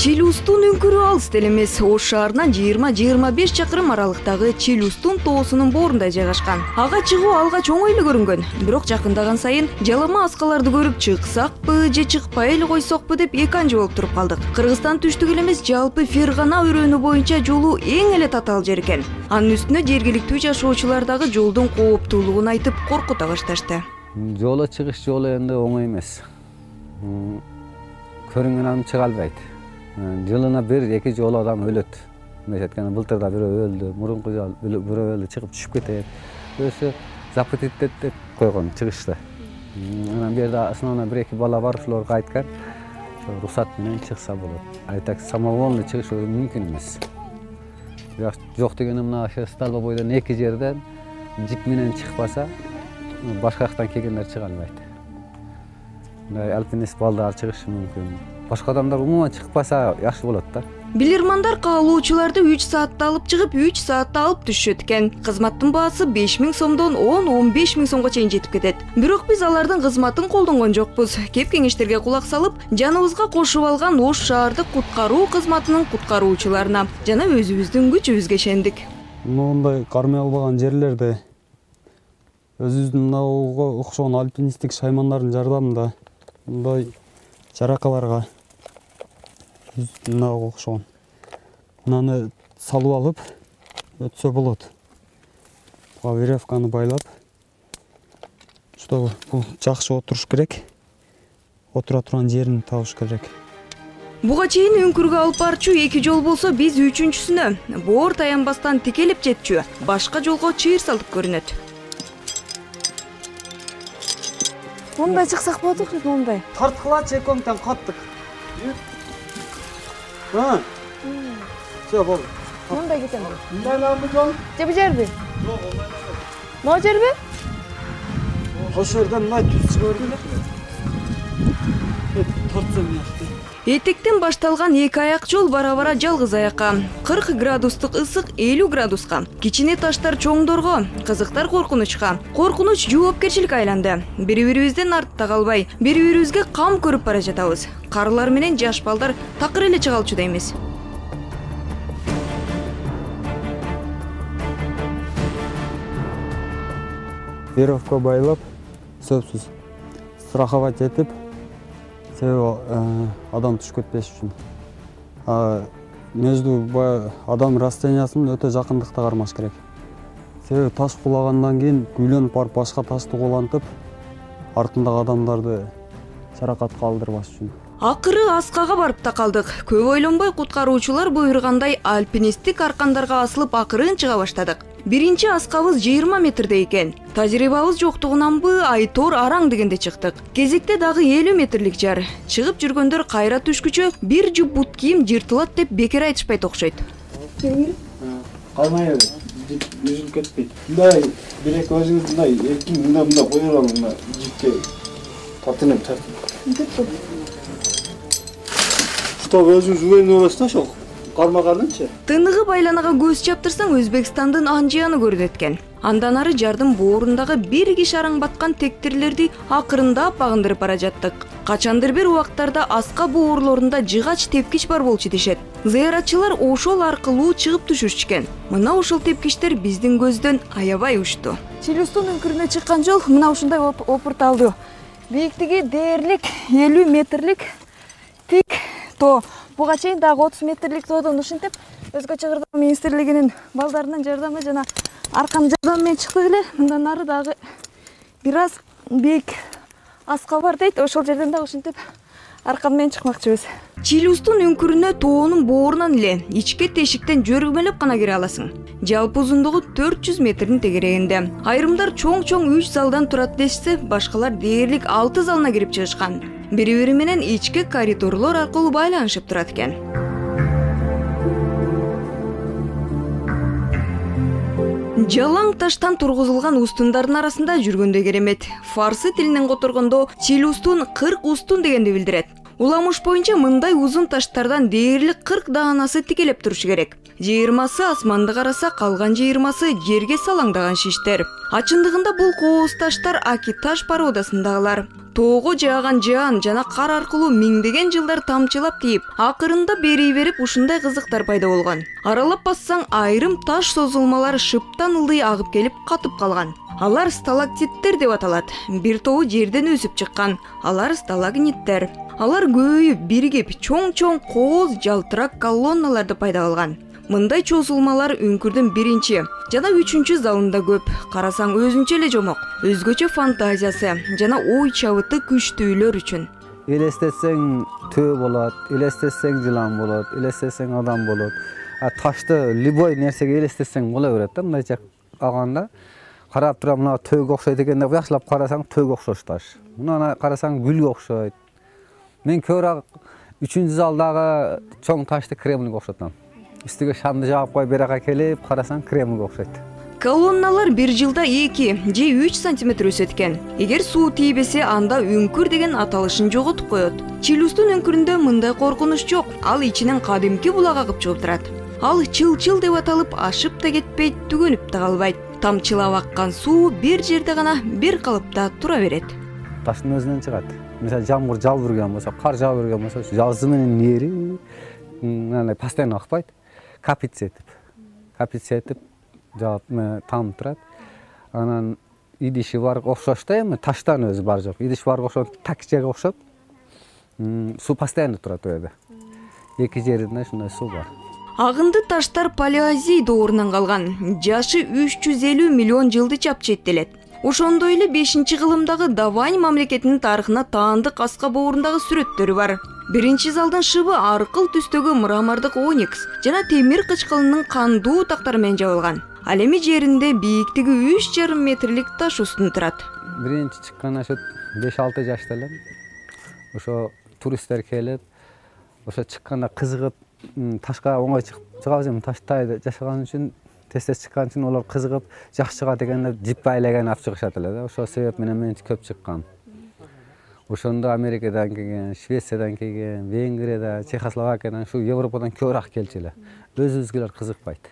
Челюстун үңкүрү алыс деле эмес. Ош шаарынан 20-25 чакырым аралыктагы Челюстун тоосунун боорунда жайгашкан. Ага чыгуу алгач оңой эле көрүнгөн. Бирок жакындаган сайын жалама аскаларды көрүп чыксакпы же чыкпай эле койсокпу деп эки анча болуп туруп калдык. Кыргызстан түштүк эле эмес, жалпы Фергана өрөөнү боюнча жолу эң эле татаал жер экен. Анын үстүнө жергиликтүү жашоочулар дагы жолдун кооптуулугун айтып коркута башташты. Жоло чыгыш жолу энди оңой эмес. Көрүнгөн адам чыга албайт. Жылына 1-2 жолу адам өлөт. Мындай айтканда былтыр да бирөө өлдү, мурунку жыл бирөө өлдү, чыгып түшүп кетет. Өзү запретет деп койгон чыгышты. Анан бу жерде основной 1-2 бала бар, ошолорго айткан, рухсат менен чыкса болот. Айтак самовольный чыгыш мүмкүн эмес. Бирок жок дегени мына сталба бойдон 2 жерден жип менен чыкпаса, башка жактан келгендер чыга албайт. Мындай альпинист балдар чыгышы мүмкүн. Башка адамдар умуман чыкпаса жакшы болот да. Билирмандар каалоочуларды 3 саатта алып чыгып, 3 саатта алып түшөт экен. Кызматтын баасы 5000 сомдон 10-15 000 сомго чейин жетип кетет. Бирок биз алардын кызматын колдонгон жокпуз. Кеп кеңештерге кулак салып, жаныбызга кошуп алган Ош шаардык куткаруу кызматынын куткаруучуларына жана өзүбүздүн күчүбүзгө ишендик. Мындай кармай албаган жерлерде өзүбүздүн мынауга окшогон альпинисттик шаймандардын жардамында мындай жаракаларга мынага окшогон мынаны салып алып өтсө болот. Веревканы байлап, что бул жакшы отуруш керек. Отура турган жерин табыш керек. Буга чейин үңкүргө алып барчу 2 жол болсо, биз 3-үнчүсүнө боор таянбастан текелеп жетчү, башка жолго чыйыр салып көрүнөт. Мындай чыксак болот окшойт, мындай. Тарткылачы экөөңтөн каттык. Всё болду. Мындай кетем. Мындай намы жол. Же бу жерби? Жок, ондай эмес. Могу жерби? Ошол жерден мындай түз чыгып эле. Тартсам жакшы. Этектен башталган 2 аяк жол бара-бара жалгыз аякка. 40 градустук ысык 50 градуска. Кичине таштар чоңдорго, кызыктар коркунучка. Коркунуч жоопкерчилик айланды. Бири-бирибизден артта калбай, бири-бирибизге кам көрүп бара жатабыз. Карылар менен жаш балдар такыр эле чыгалчу деймиз. Веревка байлап, сөзсүз страховать этип, себеби адам түшүп кетпеш үчүн. Между адам расстояниясын өтө жакындыкта кармаш керек. Себеби таш кулагандан кийин күйлөнүп барып башка ташты кулантып, артындагы адамдарды жаракатка алдырбаш үчүн. Акыры аскага барып та калдык. Көп ойлонбой куткаруучулар буйругандай альпинисттик аркандарга асылып акырын чыга баштадык. Биринчи аскабыз 20 метрде экен. Тажрыйбабыз жоктугунанбы айтор араң дегенде чыктык. Кезекте дагы 50 метрлик жар. Чыгып жүргөндөр кайра түшкүчө бир жуп бут кийим жыртылат деп бекер айтышпайт окшойт. Калмай үзүлүп кетпейт. Мындай бирек өзүңүз мындай эркин мындай коюп алам мына жипке. Тартынып. Чтоб өзүңүз уверенный болосуз да ошол кармаганынчы. Тыныгы байланага көз чаптырсаң Өзбекстандын Анжияны көрүнөт экен. Андан ары жардын боорундагы бир киши араң баткан тектирлерди акырындап багындырып бара жаттык. Качандыр бир убактарда аска боорлорунда жыгач тепкич бар болчу дешет. Зыяратчылар ошол аркылуу чыгып түшүшчү. Мына ошол тепкичтер биздин көздөн аябай учту. Челюстун үңкүрүнө чыккан жол мына ушундай опурталдуу. Бийиктиги дээрлик 50 метрлик тик тоо. Буга чейин дагы 30 метрлик тоодон ушинтип өзгөчө Кыргызстан министрлигинин балдарынын жардамы жана аркан жардамы менен чыктык эле. Мындан ары дагы бир аз бийик аска бар дейт. Ошол жерден дагы ушинтип аркан менен чыкмакчыбыз. Челюстун үңкүрүнө тоонун боорунан эле ичке тешиктен жөргмөлөп гана кире аласың. Жалпы узундугу 400 метрдин тегерегинде. Айрымдар чоң-чоң 3 залдан турат дешсе, башкалар дээрлик 6 залына кирип чыгышкан. Бири-бири менен ички коридорлор аркылуу байланышып турат экен. Жалаң таштан тургузулган устундардын арасында жүргөндө керемет. Фарсы тилинен которгондо чил устун 40 устун дегенди билдирет. Уламыш боюнча мындай узун таштардан дээрлик 40 даанасы тикелеп турушу керек. 20сы асманды караса, калган 20сы жерге салаңдаган шиштер. Ачындыгында бул кооз таштар Аки таш породасындагылар. Тоого жааган жаан жана кар аркылуу миңдеген жылдар тамчылап тийип, акырында берий берип ушундай кызыктар пайда болгон. Аралап бассаң, айрым таш созулмалар шыптан ылдый агып келип катып калган. Алар сталактиттер деп аталат. Бир тобу жерден өсүп чыккан. Алар сталагниттер. Алар көйүп, биригип, чоң-чоң кооз жалтырак колонналарды пайда кылган. Мындай чозулмалар үңкүрдүн 1-чи жана 3-чү залында көп. Карасаң өзүнчө эле жомок, өзгөчө фантазиясы жана ой чабыты күчтүүлөр үчүн. Элестетсең төө болот, элестетсең жылан болот, элестетсең адам болот. Ташты любой нерсеге элестетсең боло берет да, мындайча алганда. Карап тура мына төөгө окшойт экен деп жакшылап карасаң төөгө окшош таш. Мына карасаң гүлгө окшойт. Мен көрө 3-чү залдагы чоң ташты Кремльге окшотом. Үстүгө шамды жаап коюп берага келип, карасаң Кремльге окшойт. Колонналар 1 жылда 2 же 3 сантиметр өсөт экен. Эгер суу тийбесе, анда үңкүр деген аталышын жоготуп коет. Чилустун үңкүрүндө мындай коркунуч жок. Ал ичинен кадимки булак агып чыгып турат. Ал чыл-чыл деп аталып, ашып да кетпейт, түгөнүп да калбайт. Тамчылап аккан суу бир жерде гана бир калыпта тура берет. Таштын өзүнөн чыгат. Мисалы жамгыр жаап үргөн болсо, кар жаап үргөн болсо, жазы менен нери постоянно акпайт. Капица этип жаап тамып турат. Анан идиши бар окшош да, эми таштан өзү бар жок. Идиш бар окшоп, такчеге окшоп. Суу постоянно турат өйдө. Эки жеринде ушундай суу бар. Агынды таштар палеозой доорунан калган. Жашы 350 миллион жылды чапчеттелет. Ошондой эле 5-кылымдагы Давань мамлекетинин тарыхына таандык аска боорундагы сүрөттөрү бар. 1-чи залдын шыбы аркыл түстөгү мрамордук оникс жана темир кычкылынын кандуу тактары менен жабылган. Ал эми жеринде бийиктиги 3,5 метрлик таш устун турат. Биринчи чыккан ошо 5-6 жашта элем. Ошо туристтер келип, ошо чыкканда кызыгып, ташка оңой чыгабыз эми таштай жашаган үчүн тез чыккан үчүн олар кызыгып, жакшы чыгат экен деп жип байлеген алып чыгышат эле да. Ошол себеп менен мен көп чыккан. Ошондо Америкадан келген, Швециядан келген, Венгрияда, Чехословакиядан, шу Европадан көбүрөөк келчү эле. Өзүбүзгүлөр кызыкпайт.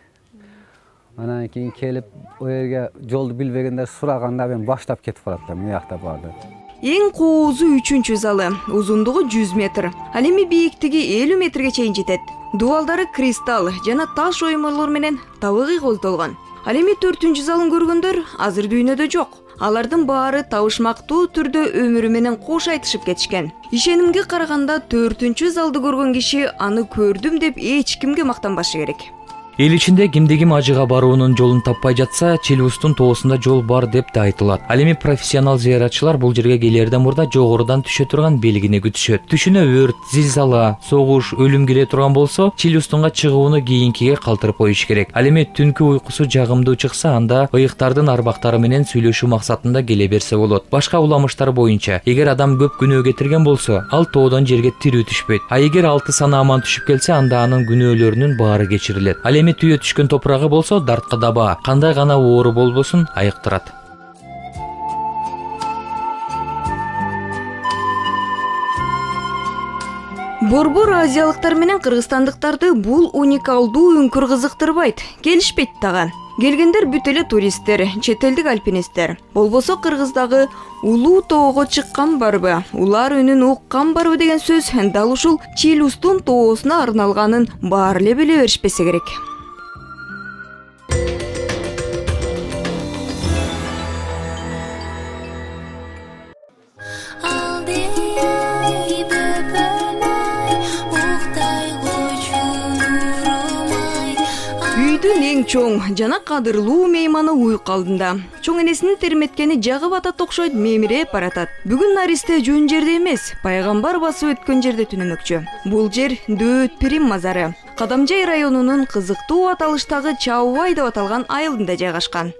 Анан кийин келип, о жерге жолду билбегендер сураганда мен баштап кетип бараттым, мыякта барды. Эң коозу 3-чү залы, узундугу 100 метр. Ал эми бийиктиги 50 метрге чейин жетет. Дубалдары кристалл жана таш оймолор менен табыгый коздолгон. Ал эми 4-чү залын көргөндөр азыр дүйнөдө жок. Алардын баары табышмактуу түрдө өмүрү менен кош айтышып кетишкен. Ишенимге караганда 4-чү залды көргөн киши аны көрдүм деп эч кимге мактанбашы керек. Эл ичинде кимде-ким ажыга баруунун жолун таппай жатса, Чилустун тоосунда жол бар деп да айтылат. Ал эми профессионал зыяратчылар бул жерге келерден мурда жогорудан түшө турган белгини күтүшөт. Түшүнө өрт, зилзала, согуш, өлүм келе турган болсо, Чилустунга чыгууну кийинкиге калтырып коюш керек. Ал эми түнкү уйкусу жагымдуу чыкса, анда ыйыктардын арбактары менен сүйлөшүү максатында келе берсе болот. Башка уламыштар боюнча, эгер адам көп күнөө кетирген болсо, ал тоодон жерге тирүү түшпөйт. А эгер 6 саны аман түшүп келсе, анда анын күнөөлөрүнүн баары кечирилет. Эми түйө түшкөн топурагы болсо дартка даба, кандай гана оору болбосун айыктырат. Борбор азиялыктар менен кыргызстандыктарды бул уникалдуу үңкүр кызыктырбайт, келишпейт дагы. Келгендер бүт эле туристтер, чет элдик альпинисттер. Болбосо Кыргыздагы улуу тоого чыккан барбы, улар үнүн уккан барбы деген сөз дал ушул Чилустун тоосуна арналганын баары эле биле беришпесе керек. Үйдүн эң чоң жана кадырлуу мейманы уйку алдында. Чоң энесинин терметкени жагып атат окшойт, мемиреп баратат. Бүгүн Наристе жөн жерде эмес, пайгамбар басып өткөн жерде түнөмөкчү. Бул жер Дөөт Пирим мазары. Кадамжай районунун кызыктуу аталыштагы Чаубай деп аталган айылында жайгашкан.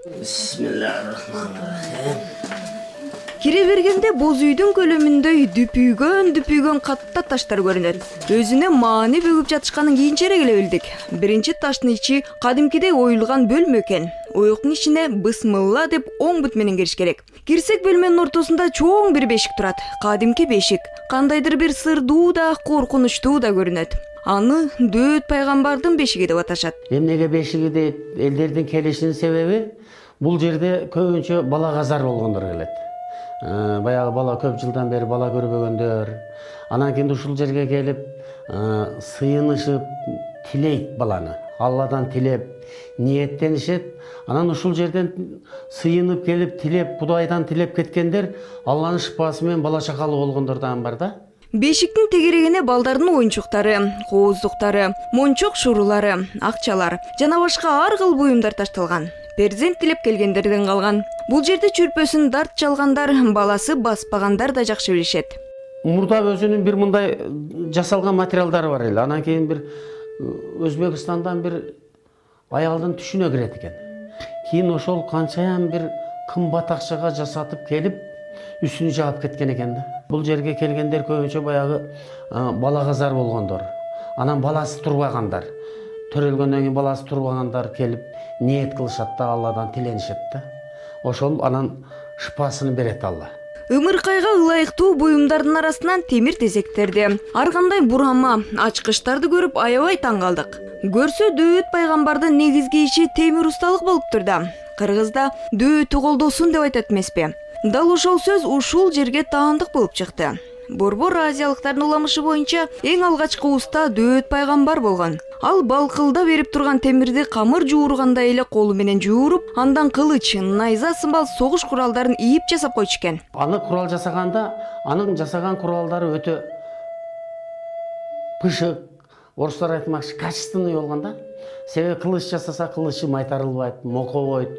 Кире бергенде боз үйдүн көлөмүндөй дүпүйгөн катта таштар көрүнөт. Өзүнө маани бөгүп жатышканын кийинчерээк эле билдик. Биринчи таштын ичи кадимкидей оюлган бөлмө экен. оюктун ичине бысмылла деп оң бүт менен кириш керек. Кирсек бөлмөнүн ортосунда чоң бир бешик турат. Кадимки бешик. Кандайдыр бир сырдуу да, коркунучтуу да көрүнөт. Аны Дөөт пайгамбардын бешиги деп аташат. Эмнеге бешиги дейт? Элдердин келишинин себеби бул жерде көбүнчө бала казар болгондор келет. Баягы бала көп жылдан бери бала көрбөгөндөр. Анан кийин ушул жерге келип сыйынышып тилейт баланы. Алладан тилеп, ниеттенишет. Анан ушул жерден сыйынып келип тилеп, Кудайдан тилеп кеткендер Алланын шыпасы менен бала чакалуу болгондор дагы бар да. Бешиктин тегерегине балдардын оюнчуктары, кооздуктары, мончок шурулары, акчалар жана башка ар кыл буюмдар ташталган. Перзент тилеп келгендерден калган. Бул жерде чүрпөсүн дарт чалгандар, баласы баспагандар да жакшы билишет. Мурда өзүнүн бир мындай жасалган материалдары бар эле. Анан кийин бир Өзбекстандан бир аялдын түшүнө кирет экен. Кийин ошол канчаян бир кымбат акчага жасатып келип, үстүнү жаап кеткен экен да. Бул жерге келгендер көбүнчө баягы бала казар болгондор. Анан баласы турбагандар. Төрөлгөндөн кийин баласы турбагандар келип ниет кылышат да, Алладан тиленишет да. Ошол анан шыпасын берет Алла. Ымыркайга ылайыктуу буюмдардын арасынан темир тезектерди, ар кандай бурама, ачкычтарды көрүп аябай таң калдык. Көрсө Дөөт пайгамбардын негизги иши темир усталык болуптур да. Кыргызда Дөөтү колдосун деп айтат эмеспи? Дал ошол сөз ушул жерге таандык болуп чыкты. Борбор азиялыктардын уламышы боюнча эң алгачкы уста Дөөт пайгамбар болгон. Ал балкылда берип турган темирди камыр жуургандай эле колу менен жууруп, андан кылыч, найза сымбал согуш куралдарын ийип жасап койчу экен. Аны курал жасаганда, анын жасаган куралдары өтө пышык, орустар айтмакчы качественный болгон да. Себеби кылыч жасаса кылычы майтарылбайт, мокобойт,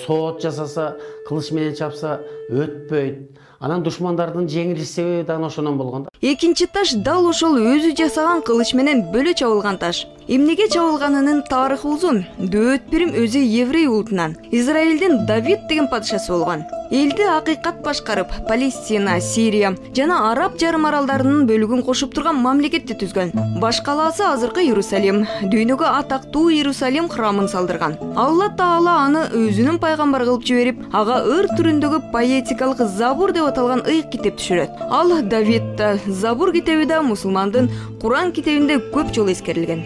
соот жасаса кылыч менен чапса өтпөйт. Анан душмандардын жеңилиш себеби да ошондон болгон да. Экинчи таш дал ошол өзү жасаган кылыч менен бөлө чабылган таш. Эмнеге чабылганынын тарыхы узун. Дөөт пирим өзү еврей улутунан, Израилдин Давид деген падышасы болгон. Элди акыйкат башкарып, Палестина, Сирия жана Араб жарым аралдарынын бөлүгүн кошуп турган мамлекетти түзгөн. Баш калаасы азыркы Иерусалим, дүйнөгө атактуу Иерусалим храмын салдырган. Алла Таала аны өзүнүн пайгамбар кылып жиберип, ага ыр түрүндөгү поэтикалык Забур деп аталган ыйык китеп түшүрөт. Ал Давид да, Забур китеби да мусулмандын Куран китебинде көп жолу эскерилген.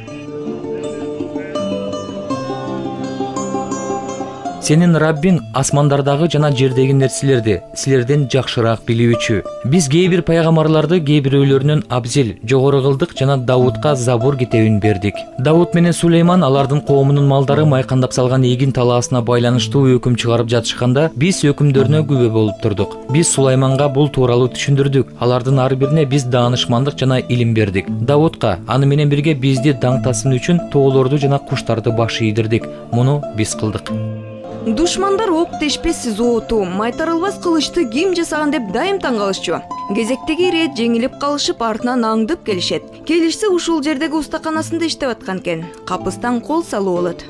Сенин Раббиң асмандардагы жана жердеги нерселерди силерден жакшыраак билүүчү. Биз кээ бир пайгамбарларды кээ бирөөлөрүнөн абзел, жогору кылдык жана Давудка Забур китебин бердик. Давуд менен Сулейман алардын коомунун малдары майкандап салган эгин талаасына байланыштуу өкүм чыгарып жатышканда, биз өкүмдөрүнө күбө болуп турдук. Биз Сулейманга бул тууралуу түшүндүрдүк. Алардын ар бирине биз даанышмандык жана илим бердик. Давудка аны менен бирге бизди даңтасын үчүн тоолорду жана куштарды баш ийдирдик. Муну биз кылдык. Душмандар ок тешпес зооту, майтарылбас кылычты ким жасаган деп дайым таң калышчу. Кезектеги ирет жеңилип калышып артынан аңдып келишет. Келишсе ушул жердеги устаканасында иштеп аткан экен. Капыстан кол салуу болот.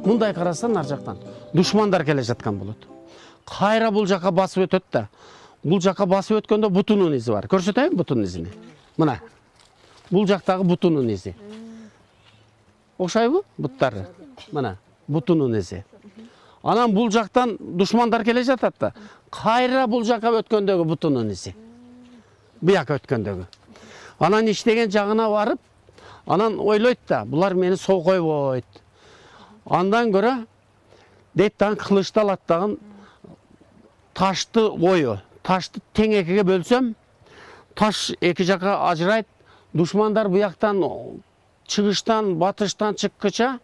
Мындай карасаң ар жактан душмандар келе жаткан болот. Кайра бул жака басып өтөт да. Бул жака басып өткөндө бутунун изи бар. Көрсөтөйүн бутунун изини. Мына. Бул жактагы бутунун изи. Окшойбу? Буттары. Мына, бутунун изи. Анан бул жактан душмандар келе жатат да. Кайра бул жака өткөндөгү бутунун изи. Бияка өткөндөгү. Анан иштеген жагына барып, анан ойлойт да, булар мени соо койбойт. Андан көрө дейттан кылычты алат дагы ташты ою, ташты тең экиге бөлсөм, таш эки жака ажырайт. Душмандар буяктан чыгыштан, батыштан чыккыча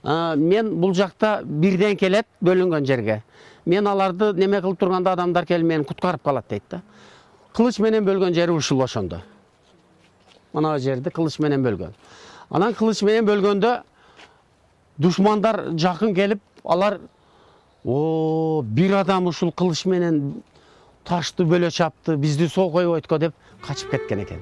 мен бул жакта бирден келет бөлүнгөн жерге. Мен аларды неме кылып турганда адамдар келип мени куткарып калат дейт да. Кылыч менен бөлгөн жери ушул ошондо. Мына жерди кылыч менен бөлгөн. Анан кылыч менен бөлгөндө душмандар жакын келип, алар бир адам ушул кылыч менен ташты бөлө чапты, бизди соо койбойтко деп качып кеткен экен.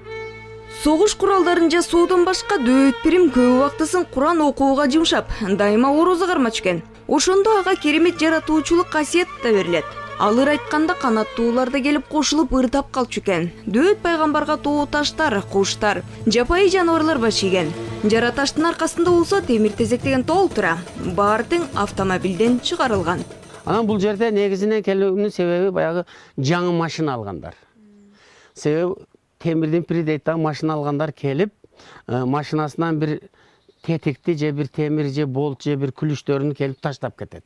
Согуш куралдарын жасоодон башка Дөөт пирим көп убактысын Куран окууга жумшап, дайыма орозо кармачу экен. Ошондо ага керемет жаратуучулук касиет да берилет. Алыр айтканда канаттуулар да келип кошулуп ырдап калчу экен. Дөөт пайгамбарга тоо таштар, куштар, жапайы жаныбарлар баш ийген. Жара таштын аркасында болсо темир тезек деген толтура. Баары тең автомобилден чыгарылган. Анан бул жерде негизинен келүүнүн себеби баягы жаңы машина алгандар. Себеби темирдин придейттагы машина алгандар келип, машинасынан бир тетикти же бир темир же болт же бир күлүштөрүн келип таштап кетет.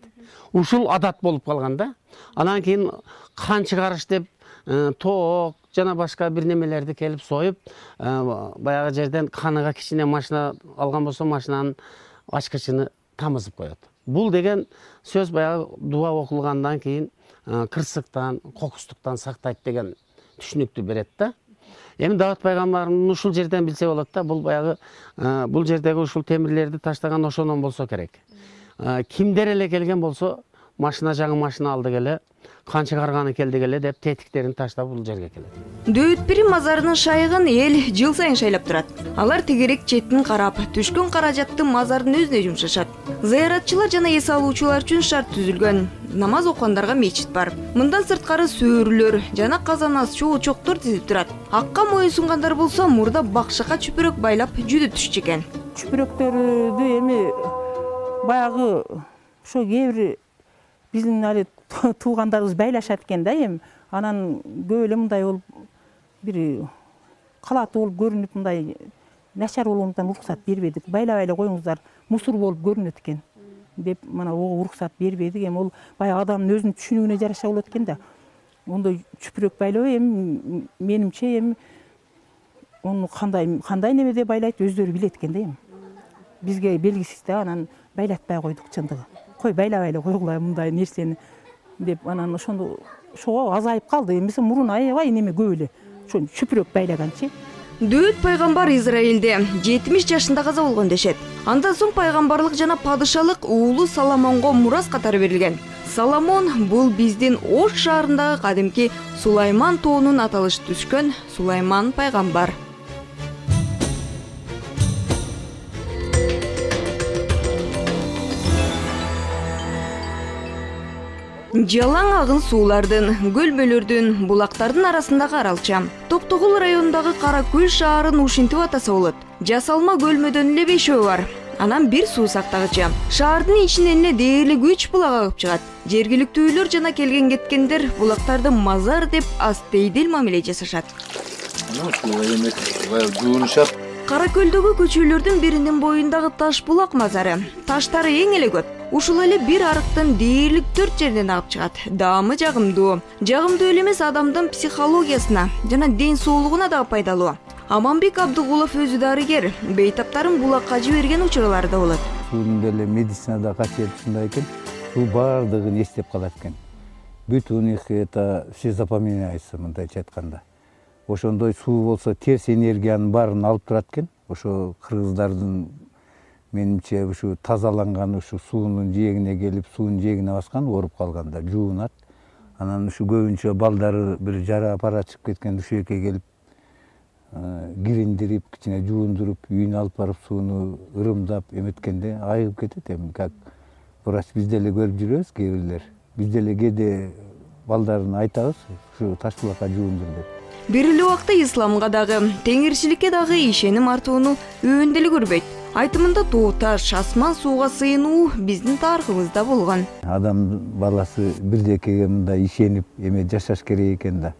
Ушул адат болуп калган да. Анан кийин кан чыгарыш деп тоок жана башка бир немелерди келип союп, баягы жерден каныга кичине машина алган болсо машинанын ачкычын тамызып коет. Бул деген сөз баягы дуа окулгандан кийин кырсыктан, кокустуктан сактайт деген түшүнүктү берет да. Эми Давыт пайгамбарымыз ушул жерден билсе болот да, бул баягы бул жердеги ушул темирлерди таштаган ошондон болсо керек. Кимдер эле келген болсо, машина жаңы машина алды келе, кан чыгарганы келди келе деп тетиктерин таштап бул жерге келет. Дөйт Пири мазарынын шайыгын эл жыл сайын шайлап турат. Алар тегерек четин карап, түшкөн каражатты мазардын өзүнө жумшашат. Зыяратчылар жана эс алуучулар үчүн шарт түзүлгөн. Намаз окугандарга мечит бар. Мындан сырткары сөөрүлөр жана казанас чоочоктор тизип турат. Акка моюнсунгандар болсо мурда бакшака чүпүрөк байлап жүдүтүшчү экен. Чүпүрөктөрдү эми баягы ошо кээ бир биздин али туугандарыбыз байлашат экен да эми. Анан көп эле мындай болуп бир калаатуу болуп көрүнүп мындай начар болгондуктан уруксат бербедик. Байлабай эле коюңуздар, мусор болуп көрүнөт экен деп мына ого уруксат бербедик. Эми ол баягы адамдын өзүнүн түшүнүгүнө жараша болот экен да. Ондой чүпүрөк байлоо эми менимче эми ону кандай немеде байлайт өздөрү билет экен да эми. Бизге белгисиз да, анан байлатпай койдук чындыгы. Кой байлабай эле койгула мындай нерсени деп анан ошого азайып калды. Эмесе мурун аябай неме көп эле ошо чүпүрөк байлаганчы. Дөйт пайгамбар Израилде 70 жашында каза болгон дешет. Андан соң пайгамбарлык жана падышалык уулу Соломонго мурас катары берилген. Соломон бул биздин Ош шаарындагы кадимки Сулайман тоонун аталышы түшкөн Сулайман пайгамбар. Жалаң агын суулардын, көлбөлөрдүн, булактардын арасындагы аралча. Токтогул районундагы Каракөл шаарын ушинтип атаса болот. Жасалма көлмөдөн эле 5 бар. Анан бир суу сактагычы. Шаардын ичинен эле дээрлик 3 булак агып чыгат. Жергиликтүүлөр жана келген кеткендер булактарды мазар деп астейдил мамиле жасашат. Каракөлдөгү көчөлөрдүн биринин боюндагы таш булак мазары. Таштары эң эле көп. Ушул эле бир арыктын дээрлик 4 жерден агып чыгат. Даамы жагымдуу. Жагымдуу эле эмес, адамдын психологиясына жана ден соолугуна да пайдалуу. Аманбек Абдыгулов өзү дарыгер, бейтаптарын булакка жиберген учурлары да болот. Суунун деле медицинада касиети ушундай экен, суу баардыгын эстеп калат экен. Бүт у них это все запоминается, мындайча айтканда. Ошондой суу болсо терс энергиянын баарын алып турат экен. Ошо кыргыздардын менимче ушу тазаланган ушу суунун жээгине келип, суунун жээгине баскан, ооруп калганда жуунат. Анан ушу көбүнчө балдары бир жара пара чыгып кеткен ушул жерге келип кириндирип, кичине жуундуруп, үйүнө алып барып сууну ырымдап эметкенде айыгып кетет. Эми как врач биз деле көрүп жүрөбүз, кээ бирлер. Биз деле кээде балдарын айтабыз, ушу таш булакка жуундур деп. Бир эле убакта исламга дагы, теңирчиликке дагы ишеним артууну өндө эле көрбөйт. Айтымында тоо таш, асман сууга сыйынуу биздин тарыхыбызда болгон. Адам баласы бирдекеге мындай ишенип эме жашаш керек экен да.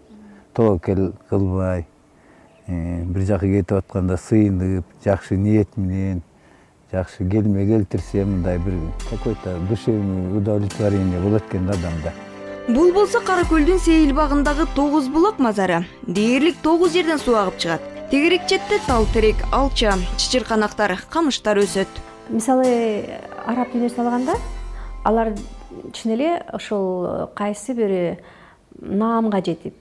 Тоокел кылбай, бир жака кетип атканда сыйынып, жакшы ниет менен, жакшы келме келтирсе мындай бир какой-то душевный удовлетворение болот экен да адамда. Бул болсо Каракөлдүн Сейил багындагы 9 булак мазары. Дээрлик 9 жерден суу агып чыгат. Тегерек четте тал терек, алча, чычырканактар, камыштар өсөт. Мисалы араб дүйнөсүн алганда, алар чын эле ошол кайсы бир наамга жетип,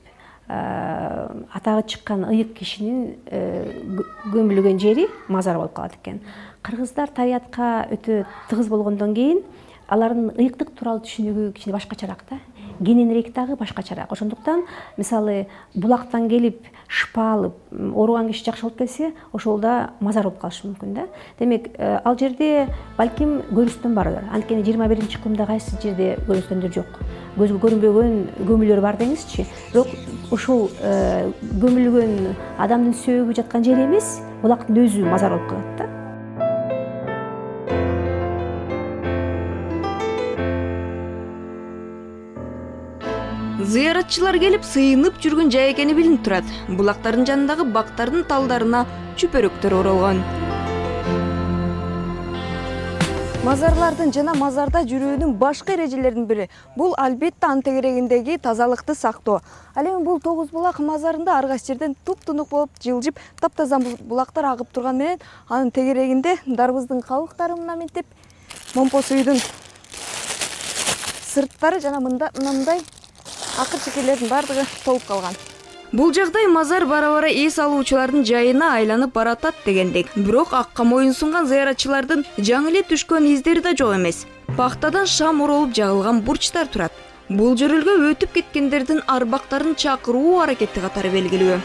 атагы чыккан ыйык кишинин көмүлгөн жери мазар болуп калат экен. Кыргыздар табиятка өтө тыгыз болгондон кийин алардын ыйыктык тууралуу түшүнүгү кичине башкачараак да. Кененирээк дагы башкачараак. Ошондуктан мисалы булактан келип шыпа алып, ооруган киши жакшы болуп келсе, ошолда мазар болуп калышы мүмкүн да. Демек, ал жерде балким көрүнүштөн бардыр. Анткени 21-кылымда кайсы жерде көрүнүштөндөр жок. Көзгө көрүнбөгөн көмүлөр бар деңизчи. Бирок ушул көмүлгөн адамдын сөөгү жаткан жери эмес, булактын өзү мазар болуп калат да. Зыяратчылар келип сыйынып жүргөн жай экени билинип турат. Булактардын жанындагы бактардын талдарына чүпөрөктөр оролгон. Мазарлардын жана мазарда жүрүүнүн башкы эрежелеринин бири бул албетте анын тегерегиндеги тазалыкты сактоо. Ал эми бул Тогуз булак мазарында ар кайсы жерден туп-тунук болуп, жылжып, таптаза булактар агып турган менен анын тегерегинде дарбыздын кабыктары мынтип момпо сүйдүн сырттары жана мындай акыр-чекерлердин бардыгы толуп калган. Бул жагдай мазар бара-бара эс алуучулардын жайына айланып баратат дегендек. Бирок акка моюн сунган зыяратчылардын жаңы эле түшкөн издери да жок эмес. Пахтадан шам оролуп жагылган бурчтар турат. Бул жөрөлгө өтүп кеткендердин арбактарын чакыруу аракети катары белгилүү.